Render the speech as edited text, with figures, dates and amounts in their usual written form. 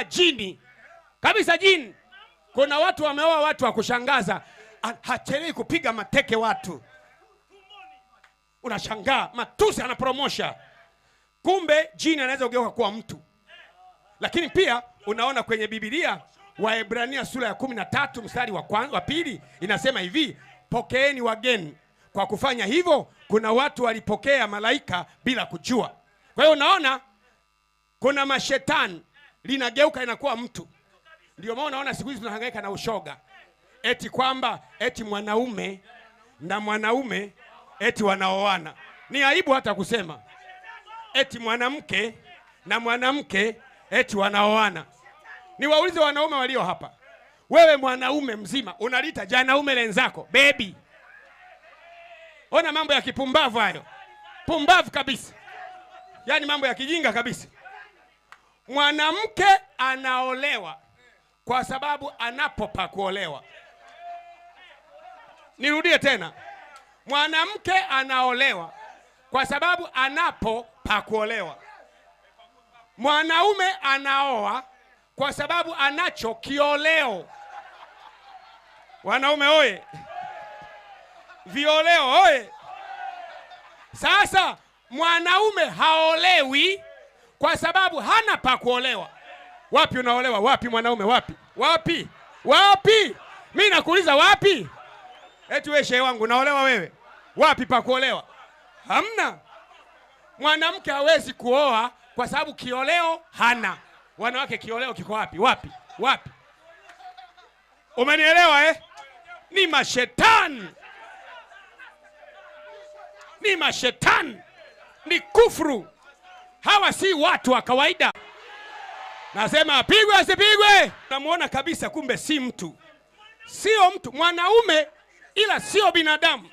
Jini kabisa, jini. Kuna watu wameoa watu wa kushangaza, hachelewi kupiga mateke watu, unashangaa matusi anapromosha, kumbe jini anaweza kugeuka kuwa mtu. Lakini pia unaona kwenye Biblia Waebrania sura ya 13 mstari wa pili inasema hivi, pokeeni wageni. Kwa kufanya hivyo kuna watu walipokea malaika bila kujua. Kwa hiyo unaona kuna mashetani linageuka inakuwa mtu. Ndio maana unaona siku hizi tunahangaika na ushoga. Eti kwamba eti mwanaume na mwanaume eti wanaoana. Ni aibu hata kusema. Eti mwanamke na mwanamke eti wanaoana. Niwaulize wanaume walio hapa. Wewe mwanaume mzima unalita janaume lenzako baby. Ona mambo ya kipumbavu hayo. Pumbavu kabisa. Yaani mambo ya kijinga kabisa. Mwanamke anaolewa kwa sababu anapopa kuolewa. Nirudie tena. Mwanamke anaolewa kwa sababu anapopa kuolewa. Mwanaume anaoa kwa sababu anacho kioleo. Wanaume oye. Violeo oye. Sasa mwanaume haolewi kwa sababu hana pa kuolewa. Wapi unaolewa? Wapi mwanaume? Wapi? Wapi? Wapi? Mimi nakuuliza wapi? Eti wewe shehe wangu unaolewa wewe? Wapi pa kuolewa? Hamna. Mwanamke hawezi kuoa kwa sababu kioleo hana. Wanawake kioleo kiko wapi? Wapi? Wapi? Umenielewa eh? Ni mashetani. Ni mashetani. Ni kufuru. Hawa si watu wa kawaida. Nasema apigwe asipigwe. Namuona kabisa kumbe si mtu. Sio mtu, mwanaume ila sio binadamu.